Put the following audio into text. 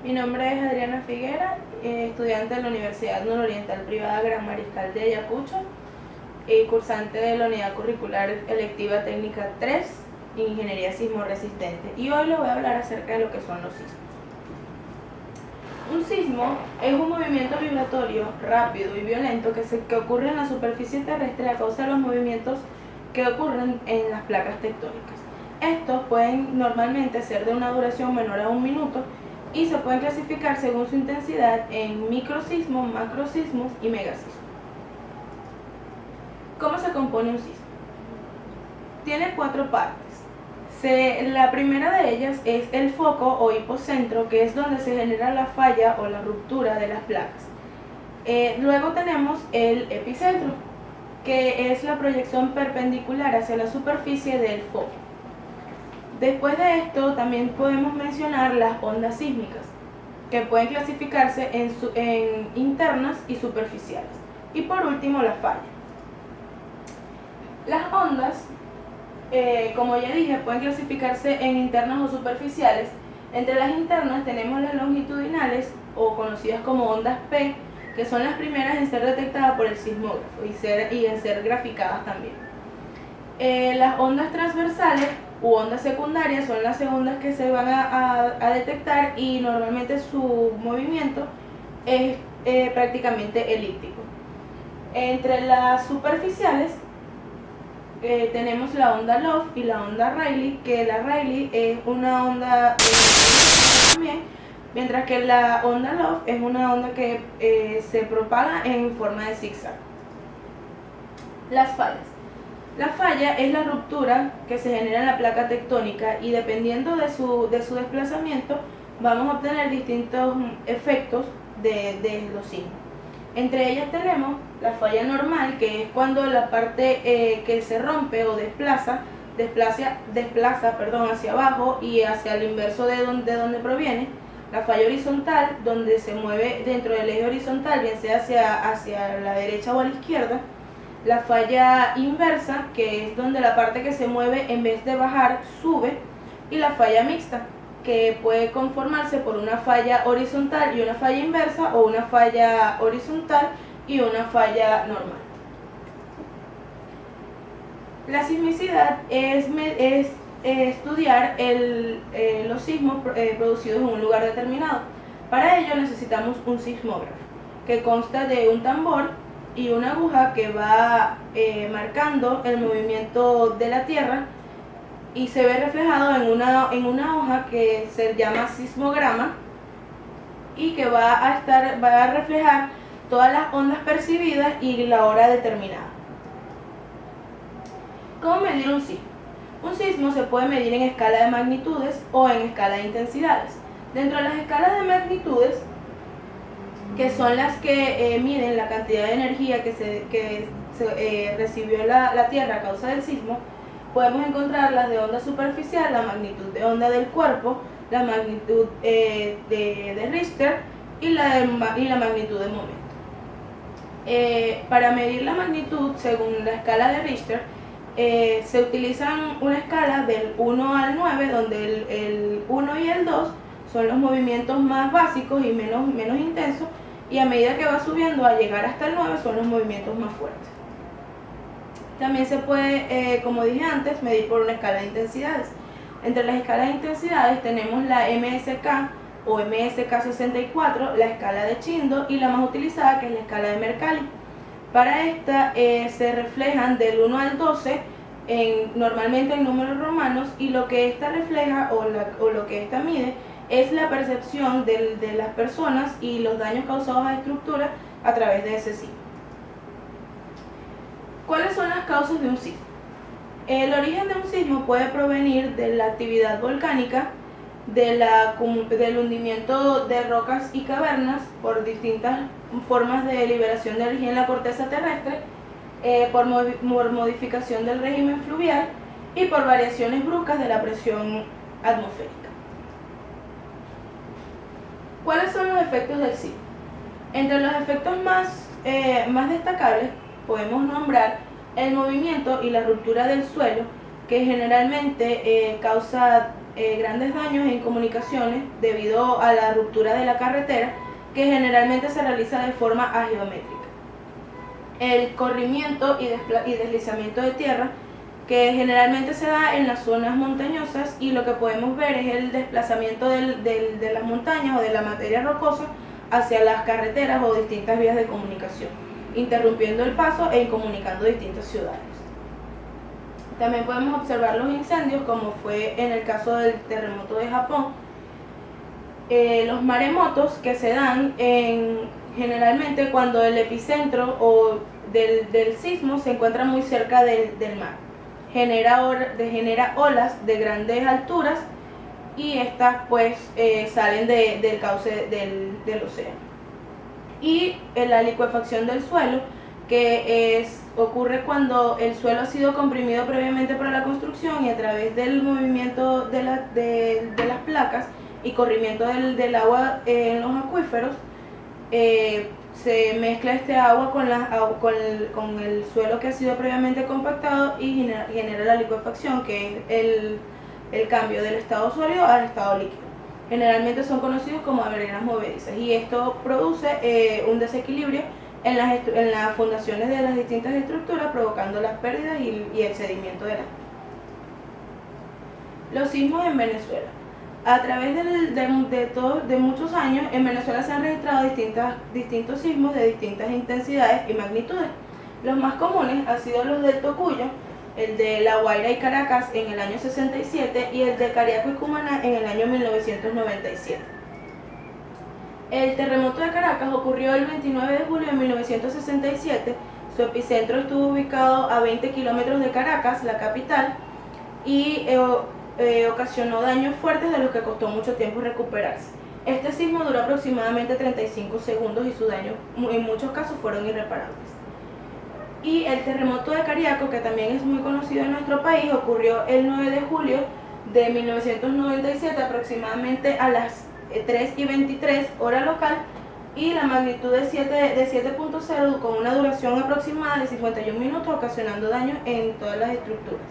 Mi nombre es Adriana Figuera, estudiante de la Universidad Nororiental Privada Gran Mariscal de Ayacucho y cursante de la Unidad Curricular Electiva Técnica 3, Ingeniería Sismo Resistente. Y hoy les voy a hablar acerca de lo que son los sismos. Un sismo es un movimiento vibratorio rápido y violento que ocurre en la superficie terrestre a causa de los movimientos que ocurren en las placas tectónicas. Estos pueden normalmente ser de una duración menor a 1 minuto y se pueden clasificar según su intensidad en microsismos, macrosismos y megasismos. ¿Cómo se compone un sismo? Tiene 4 partes. La primera de ellas es el foco o hipocentro, que es donde se genera la falla o la ruptura de las placas. Luego tenemos el epicentro, que es la proyección perpendicular hacia la superficie del foco. Después de esto también podemos mencionar las ondas sísmicas, que pueden clasificarse en internas y superficiales. Y por último, la falla. Las ondas, como ya dije, pueden clasificarse en internas o superficiales. Entre las internas tenemos las longitudinales, o conocidas como ondas P, que son las primeras en ser detectadas por el sismógrafo y en ser graficadas también. Las ondas transversales u ondas secundarias son las segundas que se van a detectar, y normalmente su movimiento es prácticamente elíptico. Entre las superficiales tenemos la onda Love y la onda Rayleigh, que la Rayleigh es una onda también, mientras que la onda Love es una onda que se propaga en forma de zigzag. Las fallas. La falla es la ruptura que se genera en la placa tectónica, y dependiendo de su desplazamiento vamos a obtener distintos efectos de los sismos. Entre ellas tenemos la falla normal, que es cuando la parte que se rompe o desplaza hacia abajo y hacia el inverso de donde proviene. La falla horizontal, donde se mueve dentro del eje horizontal, bien sea hacia la derecha o a la izquierda. La falla inversa, que es donde la parte que se mueve en vez de bajar sube. Y la falla mixta, que puede conformarse por una falla horizontal y una falla inversa, o una falla horizontal y una falla normal. La sismicidad es estudiar los sismos producidos en un lugar determinado. Para ello necesitamos un sismógrafo, que consta de un tambor y una aguja que va marcando el movimiento de la Tierra, y se ve reflejado en una hoja que se llama sismograma, y que va a reflejar todas las ondas percibidas y la hora determinada. ¿Cómo medir un sismo? Un sismo se puede medir en escala de magnitudes o en escala de intensidades. Dentro de las escalas de magnitudes, que son las que miden la cantidad de energía que recibió la Tierra a causa del sismo, podemos encontrar las de onda superficial, la magnitud de onda del cuerpo, la magnitud de Richter y la magnitud de momento. Para medir la magnitud según la escala de Richter, se utilizan una escala del 1 al 9, donde el 1 y el 2 son los movimientos más básicos y menos intensos, y a medida que va subiendo a llegar hasta el 9 son los movimientos más fuertes. También se puede, como dije antes, medir por una escala de intensidades. Entre las escalas de intensidades tenemos la MSK o MSK64, la escala de Chindo, y la más utilizada, que es la escala de Mercalli. Para esta se reflejan del 1 al 12 normalmente en números romanos, y lo que esta refleja o lo que esta mide es la percepción de las personas y los daños causados a estructuras a través de ese sismo. ¿Cuáles son las causas de un sismo? El origen de un sismo puede provenir de la actividad volcánica, del hundimiento de rocas y cavernas, por distintas formas de liberación de energía en la corteza terrestre, por modificación del régimen fluvial y por variaciones bruscas de la presión atmosférica. ¿Cuáles son los efectos del sismo? Entre los efectos más destacables podemos nombrar el movimiento y la ruptura del suelo, que generalmente causa grandes daños en comunicaciones debido a la ruptura de la carretera, que generalmente se realiza de forma ageométrica. El corrimiento y deslizamiento de tierra, que generalmente se da en las zonas montañosas, y lo que podemos ver es el desplazamiento de las montañas o de la materia rocosa hacia las carreteras o distintas vías de comunicación, interrumpiendo el paso e incomunicando distintas ciudades. También podemos observar los incendios, como fue en el caso del terremoto de Japón. Los maremotos, que se dan generalmente cuando el epicentro del sismo se encuentra muy cerca del mar. Genera olas de grandes alturas, y estas pues salen del cauce del océano. Y la licuefacción del suelo, que ocurre cuando el suelo ha sido comprimido previamente para la construcción, y a través del movimiento de las placas y corrimiento del agua en los acuíferos, se mezcla este agua con el suelo que ha sido previamente compactado y genera la licuefacción, que es el cambio del estado sólido al estado líquido. Generalmente son conocidos como arenas movedizas, y esto produce un desequilibrio en las fundaciones de las distintas estructuras, provocando las pérdidas y el sedimento de las mismas. Los sismos en Venezuela. A través de muchos años, en Venezuela se han registrado distintos sismos de distintas intensidades y magnitudes. Los más comunes han sido los del Tocuyo, el de La Guaira y Caracas en el año 67 y el de Cariaco y Cumaná en el año 1997. El terremoto de Caracas ocurrió el 29 de julio de 1967. Su epicentro estuvo ubicado a 20 kilómetros de Caracas, la capital, y ocasionó daños fuertes de los que costó mucho tiempo recuperarse. Este sismo duró aproximadamente 35 segundos y sus daños en muchos casos fueron irreparables. Y el terremoto de Cariaco, que también es muy conocido en nuestro país, ocurrió el 9 de julio de 1997 aproximadamente a las 3:23 hora local, y la magnitud de 7.0 con una duración aproximada de 51 minutos, ocasionando daños en todas las estructuras.